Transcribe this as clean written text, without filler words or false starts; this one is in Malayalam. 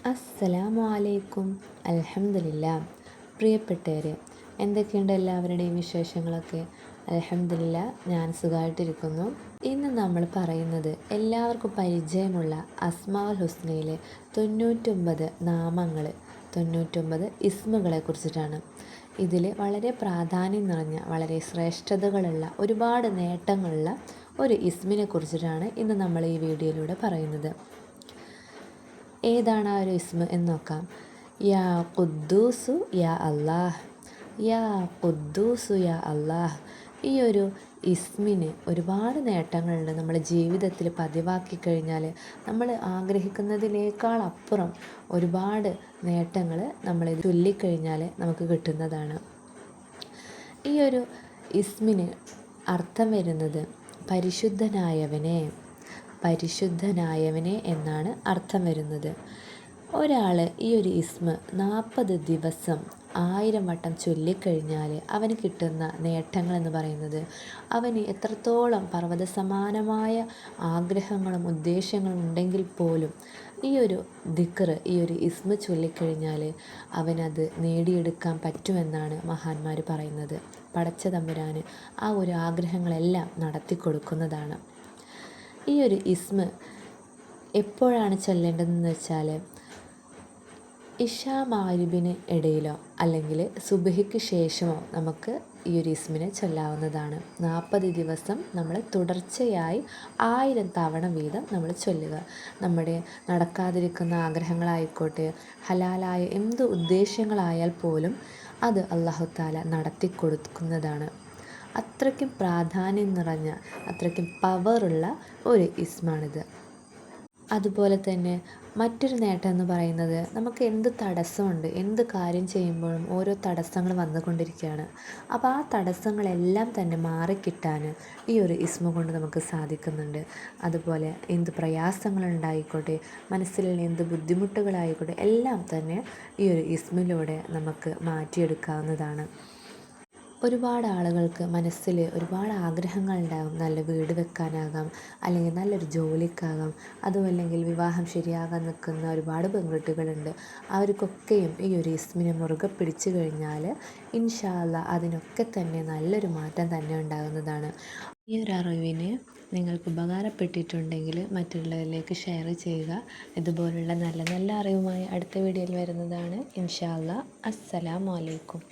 അസ്സലാമു അലൈക്കും. അൽഹംദുലില്ലാ. പ്രിയപ്പെട്ടവരെ, എന്തൊക്കെയുണ്ട് എല്ലാവരുടെയും വിശേഷങ്ങളൊക്കെ? അൽഹംദുലില്ലാ, ഞാൻ സുഖമായിട്ടിരിക്കുന്നു. ഇന്ന് നമ്മൾ പറയുന്നത് എല്ലാവർക്കും പരിചയമുള്ള അസ്മാഉൽ ഹുസ്നയിലെ 99 നാമങ്ങൾ, 99 ഇസ്മുകളെ കുറിച്ചിട്ടാണ്. ഇതിൽ വളരെ പ്രാധാന്യം നിറഞ്ഞ, വളരെ ശ്രേഷ്ഠതകളുള്ള, ഒരുപാട് നേട്ടങ്ങളുള്ള ഒരു ഇസ്മിനെ കുറിച്ചിട്ടാണ് ഇന്ന് നമ്മൾ ഈ വീഡിയോയിലൂടെ പറയുന്നത്. ഏതാണ് ആ ഒരു ഇസ്മ എന്ന് നോക്കാം. യാ ഖുദ്ദൂസു യാ അല്ലാഹ്, യാ ഖുദ്ദൂസു യാ അല്ലാഹ്. ഈ ഒരു ഇസ്മിന് ഒരുപാട് നേട്ടങ്ങളുണ്ട്. നമ്മുടെ ജീവിതത്തിൽ പതിവാക്കി കഴിഞ്ഞാൽ നമ്മൾ ആഗ്രഹിക്കുന്നതിനേക്കാൾ അപ്പുറം ഒരുപാട് നേട്ടങ്ങൾ നമ്മൾ ചൊല്ലിക്കഴിഞ്ഞാൽ നമുക്ക് കിട്ടുന്നതാണ്. ഈ ഒരു ഇസ്മിന് അർത്ഥം വരുന്നത് പരിശുദ്ധനായവനെ, പരിശുദ്ധനായവനെ എന്നാണ് അർത്ഥം വരുന്നത്. ഒരാൾ ഈ ഒരു ഇസ്മ 40 ദിവസം 1000 വട്ടം ചൊല്ലിക്കഴിഞ്ഞാൽ അവന് കിട്ടുന്ന നേട്ടങ്ങളെന്ന് പറയുന്നത്, അവന് എത്രത്തോളം പർവ്വത സമാനമായ ആഗ്രഹങ്ങളും ഉദ്ദേശങ്ങളും ഉണ്ടെങ്കിൽ പോലും ഈ ഒരു ദിക്ർ, ഈ ഒരു ഇസ്മ ചൊല്ലിക്കഴിഞ്ഞാൽ അവനത് നേടിയെടുക്കാൻ പറ്റുമെന്നാണ് മഹാന്മാർ പറയുന്നത്. പടച്ച തമ്പുരാൻ ആ ഒരു ആഗ്രഹങ്ങളെല്ലാം നടത്തി കൊടുക്കുന്നതാണ്. ഈ ഒരു ഇസ്മ എപ്പോഴാണ് ചൊല്ലേണ്ടതെന്ന് വെച്ചാൽ, ഇശാ മഗ്‌രിബിന് ഇടയിലോ അല്ലെങ്കിൽ സുബ്ഹിക്ക് ശേഷമോ നമുക്ക് ഈ ഒരു ഇസ്മിനെ ചൊല്ലാവുന്നതാണ്. 40 ദിവസം നമ്മൾ തുടർച്ചയായി 1000 തവണ വീതം നമ്മൾ ചൊല്ലുക. നമ്മുടെ നടക്കാതിരിക്കുന്ന ആഗ്രഹങ്ങളായിക്കോട്ടെ, ഹലാലായ എന്ത് ഉദ്ദേശങ്ങളായാൽ പോലും അത് അല്ലാഹു തആല നടത്തി കൊടുക്കുന്നതാണ്. അത്രയ്ക്കും പ്രാധാന്യം നിറഞ്ഞ, അത്രയ്ക്കും പവറുള്ള ഒരു ഇസ്മാണിത്. അതുപോലെ തന്നെ മറ്റൊരു നേട്ടം എന്ന് പറയുന്നത്, നമുക്ക് എന്ത് തടസ്സമുണ്ട്, എന്ത് കാര്യം ചെയ്യുമ്പോഴും ഓരോ തടസ്സങ്ങൾ വന്നുകൊണ്ടിരിക്കുകയാണ്. അപ്പോൾ ആ തടസ്സങ്ങളെല്ലാം തന്നെ മാറിക്കിട്ടാൻ ഈ ഒരു ഇസ്മ കൊണ്ട് നമുക്ക് സാധിക്കുന്നുണ്ട്. അതുപോലെ എന്ത് പ്രയാസങ്ങളുണ്ടായിക്കോട്ടെ, മനസ്സിലുള്ള എന്ത് ബുദ്ധിമുട്ടുകളായിക്കോട്ടെ, എല്ലാം തന്നെ ഈ ഒരു ഇസ്മിലൂടെ നമുക്ക് മാറ്റിയെടുക്കാവുന്നതാണ്. ഒരുപാട് ആളുകൾക്ക് മനസ്സിൽ ഒരുപാട് ആഗ്രഹങ്ങളുണ്ടാകും. നല്ല വീട് വെക്കാനാകാം, അല്ലെങ്കിൽ നല്ലൊരു ജോലിക്കാകാം, അതുമല്ലെങ്കിൽ വിവാഹം ശരിയാകാൻ നിൽക്കുന്ന ഒരുപാട് പെൺകുട്ടികളുണ്ട്. അവർക്കൊക്കെയും ഈ ഒരു ഇസ്മിനെ മുറുകെ പിടിച്ചു കഴിഞ്ഞാൽ ഇൻഷാ അല്ലാഹ് അതിനൊക്കെ തന്നെ നല്ലൊരു മാറ്റം തന്നെ ഉണ്ടാകുന്നതാണ്. ഈ ഒരു അറിവിന് നിങ്ങൾക്ക് ഉപകാരപ്പെട്ടിട്ടുണ്ടെങ്കിൽ മറ്റുള്ളവരിലേക്ക് ഷെയർ ചെയ്യുക. ഇതുപോലുള്ള നല്ല നല്ല അറിവുമായി അടുത്ത വീഡിയോയിൽ വരുന്നതാണ്. ഇൻഷാ അല്ലാഹ്. അസ്സലാമു അലൈക്കും.